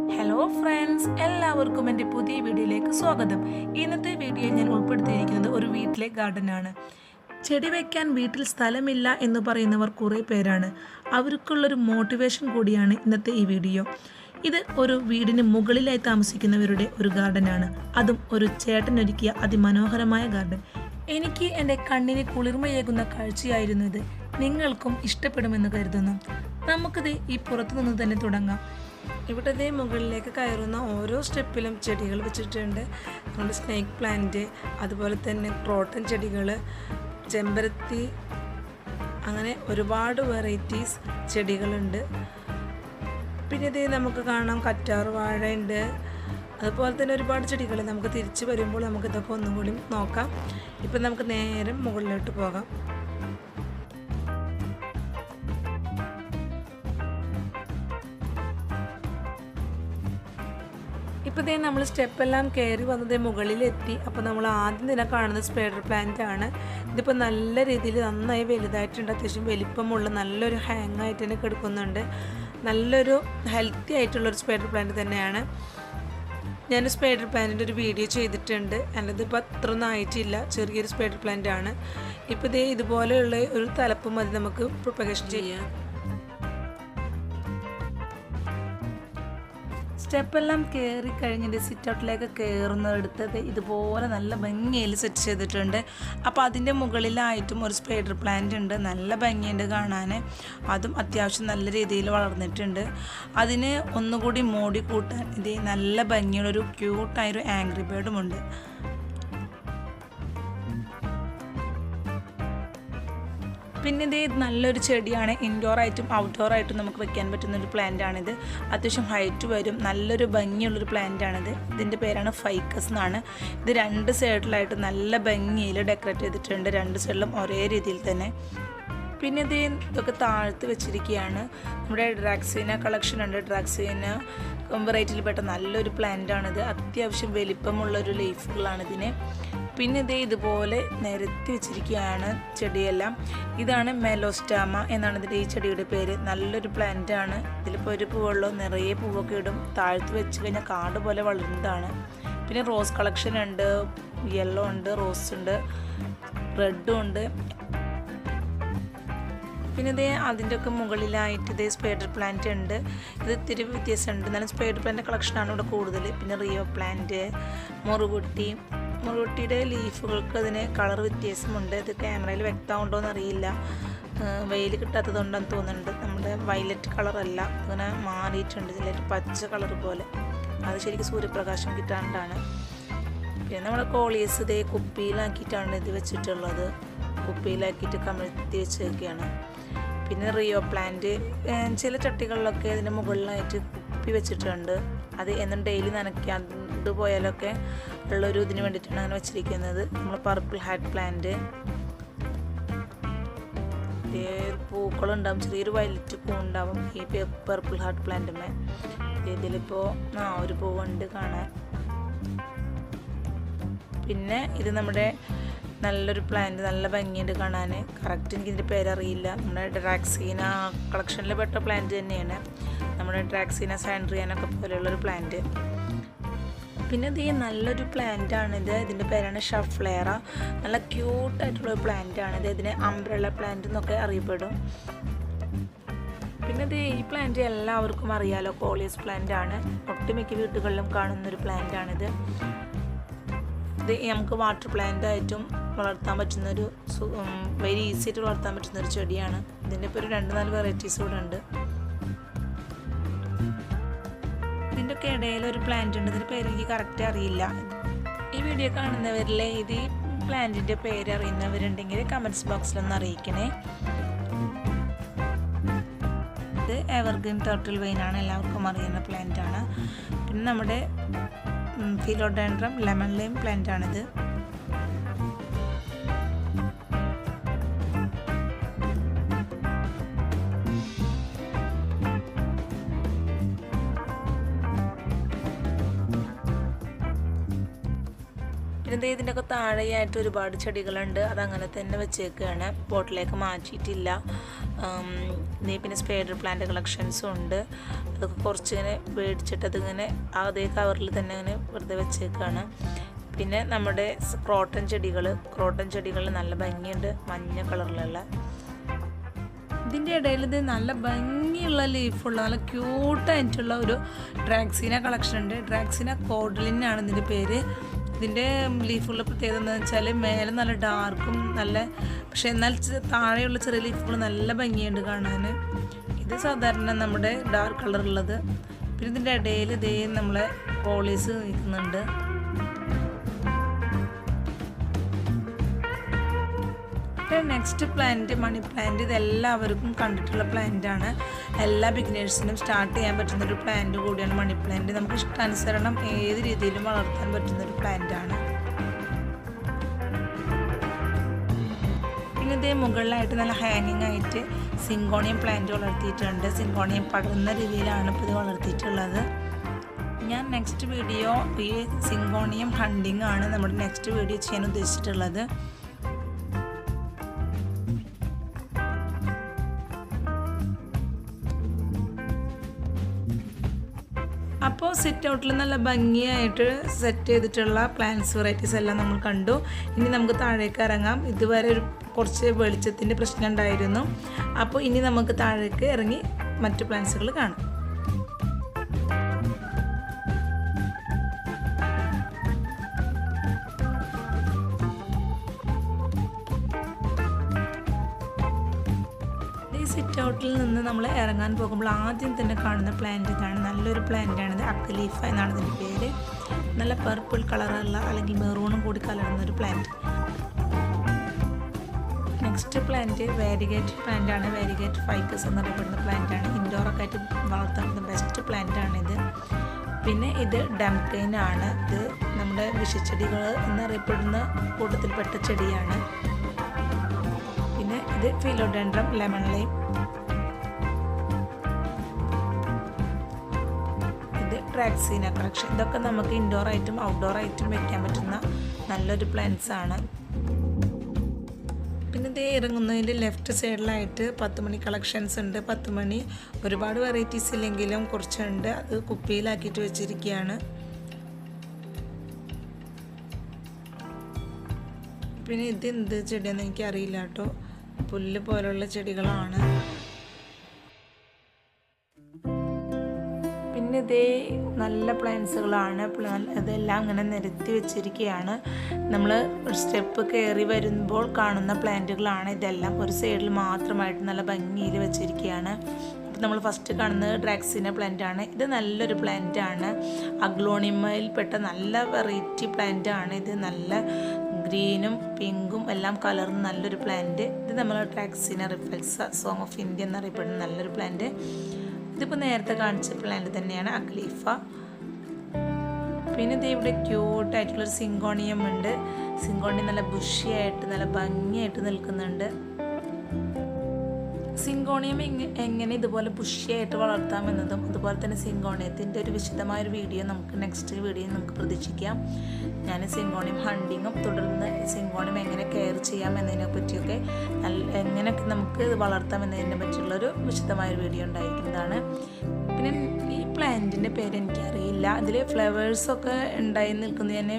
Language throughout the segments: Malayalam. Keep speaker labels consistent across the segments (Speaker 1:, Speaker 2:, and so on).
Speaker 1: ഹലോ ഫ്രണ്ട്സ്, എല്ലാവർക്കും എൻ്റെ പുതിയ വീഡിയോയിലേക്ക് സ്വാഗതം. ഇന്നത്തെ വീഡിയോയിൽ ഞാൻ ഉൾപ്പെടുത്തിയിരിക്കുന്നത് ഒരു വീട്ടിലെ ഗാർഡനാണ്. ചെടി വയ്ക്കാൻ വീട്ടിൽ സ്ഥലമില്ല എന്ന് പറയുന്നവർ കുറേ പേരാണ്. അവർക്കുള്ളൊരു മോട്ടിവേഷൻ കൂടിയാണ് ഇന്നത്തെ ഈ വീഡിയോ. ഇത് ഒരു വീടിന് മുകളിലായി താമസിക്കുന്നവരുടെ ഒരു ഗാർഡനാണ്. അതും ഒരു ചേട്ടനൊരുക്കിയ അതിമനോഹരമായ ഗാർഡൻ. എനിക്ക് എൻ്റെ കണ്ണിന് കുളിർമയേകുന്ന കാഴ്ചയായിരുന്നു ഇത്. നിങ്ങൾക്കും ഇഷ്ടപ്പെടുമെന്ന് കരുതുന്നു. നമുക്കിത് ഈ പുറത്തു നിന്ന് തന്നെ തുടങ്ങാം. ഇവിടുത്തെ മുകളിലേക്ക് കയറുന്ന ഓരോ സ്റ്റെപ്പിലും ചെടികൾ വെച്ചിട്ടുണ്ട്. നമ്മുടെ സ്നേക്ക് പ്ലാന്റ്, അതുപോലെ തന്നെ ക്രോട്ടൺ ചെടികൾ, ചെമ്പരത്തി, അങ്ങനെ ഒരുപാട് വെറൈറ്റീസ് ചെടികളുണ്ട്. പിന്നെ ഇത് നമുക്ക് കാണാം കറ്റാർ വാഴ ഉണ്ട്. അതുപോലെ തന്നെ ഒരുപാട് ചെടികൾ. നമുക്ക് തിരിച്ച് വരുമ്പോൾ നമുക്കിതൊക്കെ ഒന്നും കൂടി നോക്കാം. ഇപ്പം നമുക്ക് നേരെ മുകളിലോട്ട് പോകാം. ഇപ്പോൾ നമ്മൾ സ്റ്റെപ്പെല്ലാം കയറി വന്നത് മുകളിലെത്തി. അപ്പോൾ നമ്മൾ ആദ്യം തന്നെ കാണുന്നത് സ്പൈഡർ പ്ലാന്റ് ആണ്. ഇതിപ്പോൾ നല്ല രീതിയിൽ നന്നായി വലുതായിട്ടുണ്ട്. അത്യാവശ്യം വലിപ്പമുള്ള നല്ലൊരു ഹാങ് ആയിട്ട് തന്നെ കിടക്കുന്നുണ്ട്. നല്ലൊരു ഹെൽത്തി ആയിട്ടുള്ളൊരു സ്പൈഡർ പ്ലാന്റ് തന്നെയാണ്. ഞാൻ സ്പൈഡർ പ്ലാന്റിൻ്റെ ഒരു വീഡിയോ ചെയ്തിട്ടുണ്ട്. അതിപ്പോൾ അത്രയൊന്നും ആയിട്ടില്ല. ചെറിയൊരു സ്പൈഡർ പ്ലാന്റ് ആണ്. ഇപ്പോൾ ഇതുപോലെയുള്ള ഒരു തലപ്പ് മതി നമുക്ക് പ്രൊപ്പഗേഷൻ ചെയ്യാം. സ്റ്റെപ്പെല്ലാം കയറി കഴിഞ്ഞിട്ട് സിറ്റ് ഔട്ടിലേക്ക് കയറുന്നിടത്തത് ഇതുപോലെ നല്ല ഭംഗിയിൽ സെറ്റ് ചെയ്തിട്ടുണ്ട്. അപ്പോൾ അതിൻ്റെ മുകളിലായിട്ടും ഒരു സ്പൈഡർ പ്ലാന്റ് ഉണ്ട്. നല്ല ഭംഗിയുണ്ട് കാണാൻ. അതും അത്യാവശ്യം നല്ല രീതിയിൽ വളർന്നിട്ടുണ്ട്. അതിന് ഒന്നുകൂടി മോടി കൂട്ടാൻ നല്ല ഭംഗിയുള്ളൊരു ക്യൂട്ടായൊരു ആംഗ്രി ബേർഡുമുണ്ട്. പിന്നെ നല്ലൊരു ചെടിയാണ്. ഇൻഡോറായിട്ടും ഔട്ട്ഡോറായിട്ടും നമുക്ക് വെക്കാൻ പറ്റുന്നൊരു പ്ലാന്റാണിത്. അത്യാവശ്യം ഹൈറ്റ് വരും. നല്ലൊരു ഭംഗിയുള്ളൊരു പ്ലാന്റാണിത്. ഇതിൻ്റെ പേരാണ് ഫൈക്കസ് എന്നാണ്. ഇത് രണ്ട് സൈഡിലായിട്ട് നല്ല ഭംഗിയിൽ ഡെക്കറേറ്റ് ചെയ്തിട്ടുണ്ട്. രണ്ട് സൈഡിലും ഒരേ രീതിയിൽ തന്നെ. പിന്നെ ഇതൊക്കെ താഴ്ത്ത് വെച്ചിരിക്കുകയാണ്. നമ്മുടെ ഡ്രാക്സീന കളക്ഷൻ ഉണ്ട്. ഡ്രാക്സീന വെറൈറ്റിയിൽപ്പെട്ട നല്ലൊരു പ്ലാന്റാണിത്. അത്യാവശ്യം വലിപ്പമുള്ളൊരു ലീഫുകളാണിതിന്. പിന്നെ ഇതുപോലെ നിരത്തി വെച്ചിരിക്കുകയാണ് ചെടിയെല്ലാം. ഇതാണ് മെലോസ്റ്റാമ എന്നാണ് ഇതിൻ്റെ ഈ ചെടിയുടെ പേര്. നല്ലൊരു പ്ലാന്റാണ്. ഇതിലിപ്പോൾ ഒരു പൂവുള്ളൂ. നിറയെ പൂവൊക്കെ ഇടും. താഴ്ത്ത് വെച്ച് കഴിഞ്ഞാൽ കാട് പോലെ വളരുന്നതാണ്. പിന്നെ റോസ് കളക്ഷൻ ഉണ്ട്. യെല്ലോ ഉണ്ട്, റോസ് ഉണ്ട്, റെഡും ഉണ്ട്. പിന്നെ അതിൻ്റെ ഒക്കെ മുകളിലായിട്ട് സ്പൈഡർ പ്ലാന്റ് ഉണ്ട്. ഇത് ഇത്തിരി വ്യത്യാസമുണ്ട്. എന്നാലും സ്പൈഡർ പ്ലാന്റ് കളക്ഷനാണ് ഇവിടെ കൂടുതൽ. പിന്നെ റിയോ പ്ലാന്റ്, മുറുകുട്ടിയുടെ ലീഫുകൾക്ക് അതിന് കളർ വ്യത്യാസമുണ്ട്. ഇത് ക്യാമറയിൽ വ്യക്തമുണ്ടോ എന്നറിയില്ല. വെയിൽ കിട്ടാത്തതുകൊണ്ടെന്ന് തോന്നുന്നുണ്ട്. നമ്മുടെ വയലറ്റ് കളറല്ല, അങ്ങനെ മാറിയിട്ടുണ്ട്. ചില പച്ച കളർ പോലെ. അത് ശരിക്കും സൂര്യപ്രകാശം കിട്ടാണ്ടാണ്. പിന്നെ നമ്മുടെ കോളിയസ് കുപ്പിയിലാക്കിയിട്ടാണ് ഇത് വെച്ചിട്ടുള്ളത്. കുപ്പിയിലാക്കിയിട്ട് കമഴ്ത്തി വെച്ചൊക്കെയാണ്. പിന്നെ റിയോ പ്ലാന്റ് ചില ചട്ടികളിലൊക്കെ അതിൻ്റെ മുകളിലായിട്ട് കുപ്പി വെച്ചിട്ടുണ്ട്. അത് എന്നും ഡെയിലി നനയ്ക്കാണ്ട് പോയാലൊക്കെ ഉള്ളൊരു ഇതിന് വേണ്ടിയിട്ടാണ് അങ്ങനെ വെച്ചിരിക്കുന്നത്. നമ്മൾ പർപ്പിൾ ഹാർട്ട് പ്ലാന്റ്, പൂക്കളുണ്ടാവും. ചെറിയൊരു വയലറ്റ് പൂ ഉണ്ടാവും ഈ പർപ്പിൾ ഹാർട്ട് പ്ലാന്റുമേ. ഇതിലിപ്പോൾ ഒരു പൂവുണ്ട് കാണാൻ. പിന്നെ ഇത് നമ്മുടെ നല്ലൊരു പ്ലാന്റ്, നല്ല ഭംഗിയുണ്ട് കാണാൻ. കറക്റ്റ് എനിക്കിതിൻ്റെ പേരറിയില്ല. നമ്മുടെ ഡ്രാക്സീന കളക്ഷനിൽ പെട്ട പ്ലാന്റ് തന്നെയാണ്. നമ്മുടെ ഡ്രാക്സീന സാൻഡ്രിയാനൊക്കെ പോലെയുള്ളൊരു പ്ലാന്റ്. പിന്നെ നല്ലൊരു പ്ലാന്റാണിത്. ഇതിൻ്റെ പേരാണ് ഷഫ്ലേറ. നല്ല ക്യൂട്ടായിട്ടുള്ളൊരു പ്ലാന്റാണിത്. ഇതിന് അംബ്രല്ല പ്ലാന്റ് എന്നൊക്കെ അറിയപ്പെടും. പിന്നെ ഈ പ്ലാന്റ് എല്ലാവർക്കും അറിയാലോ, കോളിയസ് പ്ലാന്റ് ആണ്. ഒട്ടുമിക്ക വീട്ടുകളിലും കാണുന്നൊരു പ്ലാന്റാണിത്. ഇത് നമുക്ക് വാട്ടർ പ്ലാന്റ് ആയിട്ടും വളർത്താൻ പറ്റുന്നൊരു വെരി ഈസി ആയിട്ട് വളർത്താൻ പറ്റുന്നൊരു ചെടിയാണ്. ഇതിൻ്റെ ഇപ്പോൾ ഒരു 2-4 വെറൈറ്റീസ് കൂടെ ഉണ്ട്. ഇതിൻ്റെ ഒക്കെ ഇടയിലൊരു പ്ലാന്റ് ഉണ്ട്. ഇതിൻ്റെ പേര് എനിക്ക് കറക്റ്റ് അറിയില്ല. ഈ വീഡിയോ കാണുന്നവരിൽ ഈ പ്ലാന്റിൻ്റെ പേര് അറിയുന്നവരുണ്ടെങ്കിൽ കമൻറ്റ്സ് ബോക്സിലൊന്ന് അറിയിക്കണേ. ഇത് എവർഗ്രീൻ ടർട്ടിൽ വൈനാണ്. എല്ലാവർക്കും അറിയുന്ന പ്ലാന്റാണ്. പിന്നെ നമ്മുടെ ഫിലോഡെൻഡ്രം ലെമൺ ലൈം പ്ലാന്റാണിത്. പിന്നെ ഇതിൻ്റെയൊക്കെ താഴെയായിട്ട് ഒരുപാട് ചെടികളുണ്ട്, അതങ്ങനെ തന്നെ വെച്ചേക്കുകയാണ്, പോട്ടിലേക്ക് മാറ്റിയിട്ടില്ല. പിന്നെ സ്പൈഡർ പ്ലാന്റ് കളക്ഷൻസും ഉണ്ട്. അതൊക്കെ കുറച്ചിങ്ങനെ മേടിച്ചിട്ട് അതിങ്ങനെ അതേ കവറിൽ തന്നെ അങ്ങനെ വെറുതെ വെച്ചേക്കുകയാണ്. പിന്നെ നമ്മുടെ ക്രോട്ടൺ ചെടികൾ നല്ല ഭംഗിയുണ്ട്, മഞ്ഞ കളറിലുള്ള. ഇതിൻ്റെ ഇടയിൽ ഇത് നല്ല ഭംഗിയുള്ള ലീഫുള്ള നല്ല ക്യൂട്ടായിട്ടുള്ള ഒരു ഡ്രാക്സീന കളക്ഷൻ ഉണ്ട്. ഡ്രാക്സീന കോഡലിനാണ് ഇതിൻ്റെ പേര്. ഇതിൻ്റെ ലീഫുള്ള പ്രത്യേകത എന്താണെന്ന് വെച്ചാൽ മേലെ നല്ല ഡാർക്കും നല്ല, പക്ഷേ എന്നാൽ താഴെയുള്ള ചെറിയ ലീഫുകൾ നല്ല ഭംഗിയുണ്ട് കാണാൻ. ഇത് സാധാരണ നമ്മുടെ ഡാർക്ക് കളറുള്ളത്. പിന്നെ ഇതിൻ്റെ ഇടയിൽ ഇതേ നമ്മളെ പോളീസ് നിൽക്കുന്നുണ്ട്. Next plant money plant. ഇതെല്ലാവർക്കും കണ്ടിട്ടുള്ള പ്ലാന്റാണ്. എല്ലാ ബിഗിനേഴ്സിനും സ്റ്റാർട്ട് ചെയ്യാൻ പറ്റുന്നൊരു പ്ലാന്റ് കൂടിയാണ് മണി പ്ലാന്റ്. നമുക്ക് ഇഷ്ടാനുസരണം ഏത് രീതിയിലും വളർത്താൻ പറ്റുന്നൊരു പ്ലാന്റാണ്. പിന്നെ ഇതേ മുകളിലായിട്ട് നല്ല ഹാങ്ങിങ് ആയിട്ട് സിങ്കോണിയം പ്ലാന്റ് വളർത്തിയിട്ടുണ്ട്. സിങ്കോണിയം പടർന്ന രീതിയിലാണ് ഇപ്പോൾ ഇത് വളർത്തിയിട്ടുള്ളത്. ഞാൻ നെക്സ്റ്റ് വീഡിയോ ഈ സിങ്കോണിയം ഹണ്ടിങ് ആണ് നമ്മുടെ നെക്സ്റ്റ് വീഡിയോ ചെയ്യാൻ ഉദ്ദേശിച്ചിട്ടുള്ളത്. അപ്പോൾ സിറ്റ് ഔട്ടിൽ നല്ല ഭംഗിയായിട്ട് സെറ്റ് ചെയ്തിട്ടുള്ള പ്ലാന്റ്സ് വെറൈറ്റീസ് എല്ലാം നമ്മൾ കണ്ടു. ഇനി നമുക്ക് താഴേക്ക് ഇറങ്ങാം. ഇതുവരെ കുറച്ച് വെളിച്ചത്തിൻ്റെ പ്രശ്നം ഉണ്ടായിരുന്നു. അപ്പോൾ ഇനി നമുക്ക് താഴേക്ക് ഇറങ്ങി മറ്റു പ്ലാന്റ്സുകൾ കാണാം. സിറ്റ് ഔട്ടിൽ നിന്ന് നമ്മൾ ഇറങ്ങാൻ പോകുമ്പോൾ ആദ്യം തന്നെ കാണുന്ന പ്ലാന്റ് ഇതാണ്. നല്ലൊരു പ്ലാന്റാണിത്. അക്കലീഫ എന്നാണ് ഇതിൻ്റെ പേര്. നല്ല പർപ്പിൾ കളറുള്ള അല്ലെങ്കിൽ മെറൂണും കൂടി കലർന്ന ഒരു പ്ലാന്റ്. നെക്സ്റ്റ് പ്ലാന്റ് വാരിഗേറ്റ് പ്ലാന്റാണ്. വാരിഗേറ്റ് ഫൈക്കസ് എന്നറിയപ്പെടുന്ന പ്ലാന്റാണ്. ഇൻഡോറൊക്കെ ആയിട്ട് വളർത്താൻ ബെസ്റ്റ് പ്ലാന്റാണിത്. പിന്നെ ഇത് ഡംകൈനാണ്. ഇത് നമ്മുടെ വിഷച്ചെടികൾ എന്നറിയപ്പെടുന്ന കൂട്ടത്തിൽപ്പെട്ട ചെടിയാണ്. പിന്നെ ഇത് ഫിലോഡെൻഡ്രം ലെമൺ ലൈം. ഇത് ഡ്രാക്സീന കളക്ഷൻ. ഇതൊക്കെ നമുക്ക് ഇൻഡോർ ആയിട്ടും ഔട്ട്ഡോർ ആയിട്ടും വെക്കാൻ പറ്റുന്ന നല്ലൊരു പ്ലാന്റ്സ് ആണ്. പിന്നെ ഇത് ഇറങ്ങുന്നതിൻ്റെ ലെഫ്റ്റ് സൈഡിലായിട്ട് 10 മണി കളക്ഷൻസ് ഉണ്ട്. 10 മണി ഒരുപാട് വെറൈറ്റീസ് ഇല്ലെങ്കിലും കുറച്ചുണ്ട്. അത് കുപ്പിയിലാക്കിയിട്ട് വെച്ചിരിക്കുകയാണ്. പിന്നെ ഇത് എന്ത് ചെടിയാണെന്ന് എനിക്കറിയില്ല കേട്ടോ. പുല്ല് പോലുള്ള ചെടികളാണ്. പിന്നെ ഇതേ നല്ല പ്ലാന്റ്സുകളാണ്. അതെല്ലാം അങ്ങനെ നിരത്തി വെച്ചിരിക്കുകയാണ്. നമ്മൾ ഒരു സ്റ്റെപ്പ് കയറി വരുമ്പോൾ കാണുന്ന പ്ലാന്റുകളാണ് ഇതെല്ലാം. ഒരു സൈഡിൽ മാത്രമായിട്ട് നല്ല ഭംഗിയിൽ വെച്ചിരിക്കുകയാണ്. അപ്പോൾ നമ്മൾ ഫസ്റ്റ് കാണുന്നത് ഡ്രാക്സീന പ്ലാന്റ് ആണ്. ഇത് നല്ലൊരു പ്ലാന്റ് ആണ്. അഗ്ലോണിമയിൽപ്പെട്ട നല്ല വെറൈറ്റി പ്ലാന്റ് ആണ് ഇത്. നല്ല ഗ്രീനും പിങ്കും എല്ലാം കലർന്ന് നല്ലൊരു പ്ലാന്റ്. ഇത് നമ്മൾ ഡ്രാക്സീന റിഫ്ലെക്സ സോങ് ഓഫ് ഇന്ത്യ എന്നറിയപ്പെടുന്ന നല്ലൊരു പ്ലാന്റ്. ഇതിപ്പോൾ നേരത്തെ കാണിച്ച പ്ലാന്റ് തന്നെയാണ് അഖലീഫ. പിന്നെ ഇത് ഇവിടെ ക്യൂട്ടായിട്ടുള്ളൊരു സിങ്കോണിയം ഉണ്ട്. സിങ്കോണിയം നല്ല ബുഷിയായിട്ട് നല്ല ഭംഗിയായിട്ട് നിൽക്കുന്നുണ്ട്. സിങ്കോണിയം എങ്ങനെ ഇതുപോലെ ബുഷിയായിട്ട് വളർത്താമെന്നതും അതുപോലെ തന്നെ സിങ്കോണിയത്തിൻ്റെ ഒരു വിശദമായൊരു വീഡിയോ നമുക്ക് നെക്സ്റ്റ് വീഡിയോയിൽ നമുക്ക് പ്രതീക്ഷിക്കാം. ഞാൻ സിങ്കോണിയം ഹണ്ടിങ്ങും തുടർന്ന് സിങ്കോണിയം എങ്ങനെ കെയർ ചെയ്യാം എന്നതിനെ പറ്റിയൊക്കെ എങ്ങനെയൊക്കെ നമുക്ക് ഇത് വളർത്താം എന്നതിനെ പറ്റിയുള്ളൊരു വിശദമായൊരു വീഡിയോ ഉണ്ടായിരിക്കുന്നതാണ്. പിന്നെ ഈ പ്ലാന്റിൻ്റെ പേര് എനിക്കറിയില്ല. ഇതിൽ ഫ്ലവേഴ്സൊക്കെ ഉണ്ടായി നിൽക്കുന്നത് ഞാൻ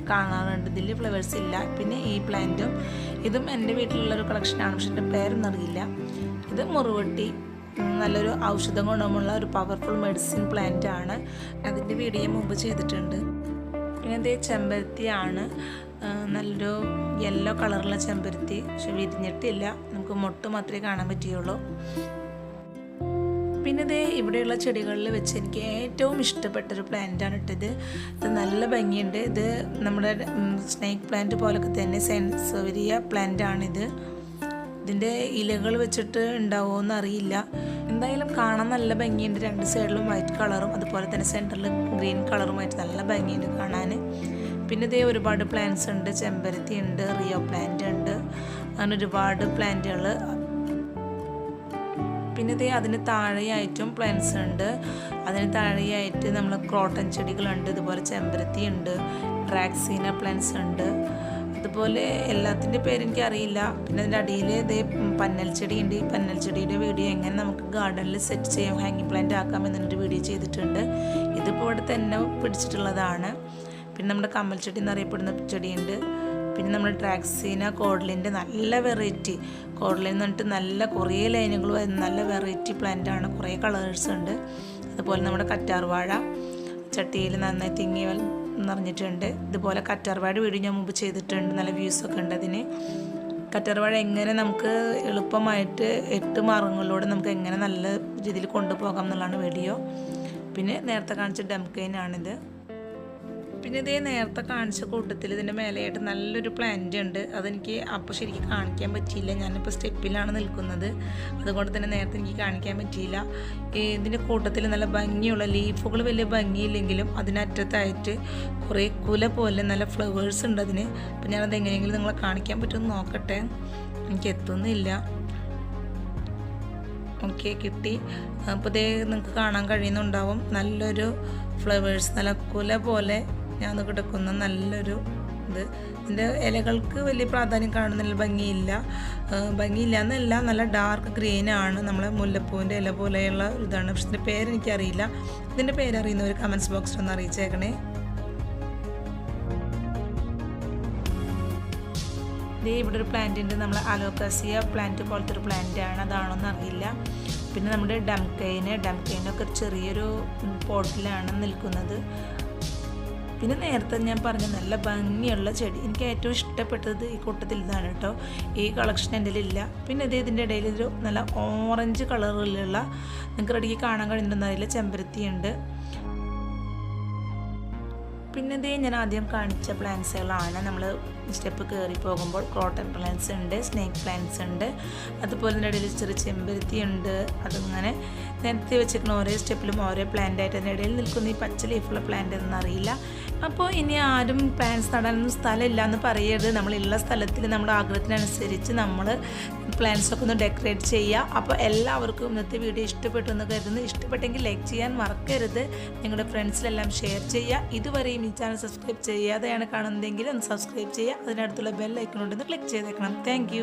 Speaker 1: കാണാറുണ്ട്. ഇതിൽ ഫ്ലവേഴ്സ് ഇല്ല. പിന്നെ ഈ പ്ലാന്റും ഇതും എൻ്റെ വീട്ടിലുള്ളൊരു കളക്ഷനാണ്. പക്ഷെ എൻ്റെ പേരൊന്നും അറിയില്ല. ഇത് മുറുവട്ടി, നല്ലൊരു ഔഷധ ഗുണമുള്ള ഒരു പവർഫുൾ മെഡിസിൻ പ്ലാന്റ് ആണ്. അതിൻ്റെ വീഡിയോ മുമ്പ് ചെയ്തിട്ടുണ്ട്. പിന്നെ ഇത് ചെമ്പരത്തിയാണ്. നല്ലൊരു യെല്ലോ കളറുള്ള ചെമ്പരത്തി. പക്ഷെ വിരിഞ്ഞിട്ടില്ല. നമുക്ക് മൊട്ട് മാത്രമേ കാണാൻ പറ്റുകയുള്ളൂ. പിന്നെ ഇത് ഇവിടെയുള്ള ചെടികളിൽ വെച്ച് എനിക്ക് ഏറ്റവും ഇഷ്ടപ്പെട്ടൊരു പ്ലാന്റാണ് ഇട്ടത്. ഇത് നല്ല ഭംഗിയുണ്ട്. ഇത് നമ്മുടെ സ്നേക്ക് പ്ലാന്റ് പോലൊക്കെ തന്നെ സെൻസോരിയ പ്ലാന്റാണിത്. ഇതിൻ്റെ ഇലകൾ വെച്ചിട്ട് ഉണ്ടാവുമോയെന്ന് അറിയില്ല. എന്തായാലും കാണാൻ നല്ല ഭംഗിയുണ്ട്. രണ്ട് സൈഡിലും വൈറ്റ് കളറും അതുപോലെ തന്നെ സെൻറ്ററിൽ ഗ്രീൻ കളറുമായിട്ട് നല്ല ഭംഗിയുണ്ട് കാണാൻ. പിന്നെ ഇതേ ഒരുപാട് പ്ലാന്റ്സ് ഉണ്ട്. ചെമ്പരത്തി ഉണ്ട്, റിയോ പ്ലാന്റ് ഉണ്ട്, അങ്ങനെ ഒരുപാട് പ്ലാന്റുകൾ. പിന്നെ ഇതേ അതിന് താഴെയായിട്ടും പ്ലാന്റ്സ് ഉണ്ട്. അതിന് താഴെയായിട്ട് നമ്മൾ ക്രോട്ടൺ ചെടികളുണ്ട്, ഇതുപോലെ ചെമ്പരത്തി ഉണ്ട്, ഡ്രാക്സീന പ്ലാന്റ്സ് ഉണ്ട്. അതുപോലെ എല്ലാത്തിൻ്റെ പേരെനിക്ക് അറിയില്ല. പിന്നെ അതിൻ്റെ അടിയിൽ ഇതേ പന്നൽ ചെടി ഉണ്ട്. ഈ പന്നൽ ചെടിയുടെ വീഡിയോ എങ്ങനെ നമുക്ക് ഗാർഡനിൽ സെറ്റ് ചെയ്യാം, ഹാങ്ങിങ് പ്ലാന്റ് ആക്കാം എന്നൊരു വീഡിയോ ചെയ്തിട്ടുണ്ട്. ഇതിപ്പോൾ ഇവിടെ തന്നെ പിടിച്ചിട്ടുള്ളതാണ്. പിന്നെ നമ്മുടെ കമ്മൽ ചെടി എന്നറിയപ്പെടുന്ന ചെടിയുണ്ട്. പിന്നെ നമ്മുടെ ഡ്രാക്സീന കോഡ്ലിൻ്റെ നല്ല വെറൈറ്റി, കോഡ്ലിൻ എന്ന് പറഞ്ഞിട്ട് നല്ല കുറേ ലൈനുകൾ വരുന്ന നല്ല വെറൈറ്റി പ്ലാന്റ് ആണ്. കുറേ കളേഴ്സ് ഉണ്ട്. അതുപോലെ നമ്മുടെ കറ്റാർവാഴ ചട്ടിയിൽ നന്നായി തിങ്ങി നിറഞ്ഞിട്ടുണ്ട്. ഇതുപോലെ കറ്റാർവാഴ വീഡിയോ ഞാൻ മുമ്പ് ചെയ്തിട്ടുണ്ട്. നല്ല വ്യൂസൊക്കെ ഉണ്ട് അതിന്. കറ്റാർവാഴ എങ്ങനെ നമുക്ക് എളുപ്പമായിട്ട് 8 മാർഗങ്ങളിലൂടെ നമുക്ക് എങ്ങനെ നല്ല രീതിയിൽ കൊണ്ടുപോകാം എന്നുള്ളതാണ് വീഡിയോ. പിന്നെ നേരത്തെ കാണിച്ച ഡംകെയിനാണിത്. പിന്നെ ഇതേ നേരത്തെ കാണിച്ച കൂട്ടത്തിൽ ഇതിൻ്റെ മേലെയായിട്ട് നല്ലൊരു പ്ലാന്റ് ഉണ്ട്. അതെനിക്ക് അപ്പോൾ ശരിക്കും കാണിക്കാൻ പറ്റിയില്ല. ഞാനിപ്പോൾ സ്റ്റെപ്പിലാണ് നിൽക്കുന്നത്, അതുകൊണ്ട് തന്നെ നേരത്തെ എനിക്ക് കാണിക്കാൻ പറ്റിയില്ല. ഇതിൻ്റെ കൂട്ടത്തിൽ നല്ല ഭംഗിയുള്ള ലീഫുകൾ വലിയ ഭംഗിയില്ലെങ്കിലും അതിനറ്റത്തായിട്ട് കുറേ കുല പോലെ നല്ല ഫ്ലവേഴ്സ് ഉണ്ട് അതിന്. അപ്പോൾ ഞാനത് എങ്ങനെയെങ്കിലും നിങ്ങളെ കാണിക്കാൻ പറ്റുമെന്ന് നോക്കട്ടെ. എനിക്ക് എത്തുന്നില്ല. ഓക്കെ, കിട്ടി. അപ്പോൾ ഇതേ നിങ്ങൾക്ക് കാണാൻ കഴിയുന്നുണ്ടാവും നല്ലൊരു ഫ്ലവേഴ്സ്, നല്ല കുല പോലെ ഞാൻ കിടക്കുന്ന നല്ലൊരു ഇത്. ഇതിൻ്റെ ഇലകൾക്ക് വലിയ പ്രാധാന്യം കാണുന്നില്ല, ഭംഗിയില്ല എന്നല്ല, നല്ല ഡാർക്ക് ഗ്രീനാണ്. നമ്മളെ മുല്ലപ്പൂവിൻ്റെ ഇല പോലെയുള്ള ഇതാണ്. പക്ഷെ ഇതിൻ്റെ പേരെനിക്കറിയില്ല. ഇതിൻ്റെ പേരറിയുന്നവർ കമൻസ് ബോക്സിൽ ഒന്ന് അറിയിച്ചേക്കണേ. ഇവിടെ ഒരു പ്ലാന്റ് ഉണ്ട്, നമ്മൾ അലോക്കാസിയ പ്ലാന്റ് പോലത്തെ ഒരു പ്ലാന്റ് ആണ്. അതാണോന്ന് അറിയില്ല. പിന്നെ നമ്മുടെ ഡംകെയിനൊക്കെ ചെറിയൊരു പോട്ടിലാണ് നിൽക്കുന്നത്. പിന്നെ നേരത്തെ ഞാൻ പറഞ്ഞ നല്ല ഭംഗിയുള്ള ചെടി, എനിക്ക് ഏറ്റവും ഇഷ്ടപ്പെട്ടത് ഈ കൂട്ടത്തിൽ ഇതാണ് കേട്ടോ. ഈ കളക്ഷൻ എൻ്റെ ഇല്ല. പിന്നെ ഇതിൻ്റെ ഇടയിൽ ഒരു നല്ല ഓറഞ്ച് കളറിലുള്ള, നിങ്ങൾക്ക് ഇടയ്ക്ക് കാണാൻ കഴിയുന്നറിയില്ല, ചെമ്പരത്തി ഉണ്ട്. പിന്നെ ഇതേ ഞാൻ ആദ്യം കാണിച്ച പ്ലാന്റ്സുകളാണ്. നമ്മൾ സ്റ്റെപ്പ് കയറി പോകുമ്പോൾ ക്രോട്ടൺ പ്ലാന്റ്സ് ഉണ്ട്, സ്നേക്ക് പ്ലാന്റ്സ് ഉണ്ട്, അതുപോലെ തന്നെ ഇടയിൽ ചെറിയ ചെമ്പരത്തി ഉണ്ട്. അതിങ്ങനെ നേരത്തെ വെച്ചിരിക്കുന്ന ഓരോ സ്റ്റെപ്പിലും ഓരോ പ്ലാന്റ് ആയിട്ട് അതിൻ്റെ ഇടയിൽ നിൽക്കുന്ന ഈ പച്ച ലീഫുള്ള പ്ലാന്റ് എന്നറിയില്ല. അപ്പോൾ ഇനി ആരും പ്ലാന്റ്സ് നടാനൊന്നും സ്ഥലമില്ല എന്ന് പറയരുത്. നമ്മളുള്ള സ്ഥലത്തിൽ നമ്മുടെ ആഗ്രഹത്തിനനുസരിച്ച് നമ്മൾ പ്ലാന്റ്സൊക്കെ ഒന്ന് ഡെക്കറേറ്റ് ചെയ്യുക. അപ്പോൾ എല്ലാവർക്കും ഇന്നത്തെ വീഡിയോ ഇഷ്ടപ്പെട്ടു എന്ന് കരുതുന്നു. ഇഷ്ടപ്പെട്ടെങ്കിൽ ലൈക്ക് ചെയ്യാൻ മറക്കരുത്. നിങ്ങളുടെ ഫ്രണ്ട്സിലെല്ലാം ഷെയർ ചെയ്യുക. ഇതുവരെയും ഈ ചാനൽ സബ്സ്ക്രൈബ് ചെയ്യാതെയാണ് കാണുന്നതെങ്കിൽ ഒന്ന് സബ്സ്ക്രൈബ് ചെയ്യുക. അതിനടുത്തുള്ള ബെൽ ഐക്കൺ ഉണ്ടെന്ന് ക്ലിക്ക് ചെയ്തേക്കണം. താങ്ക്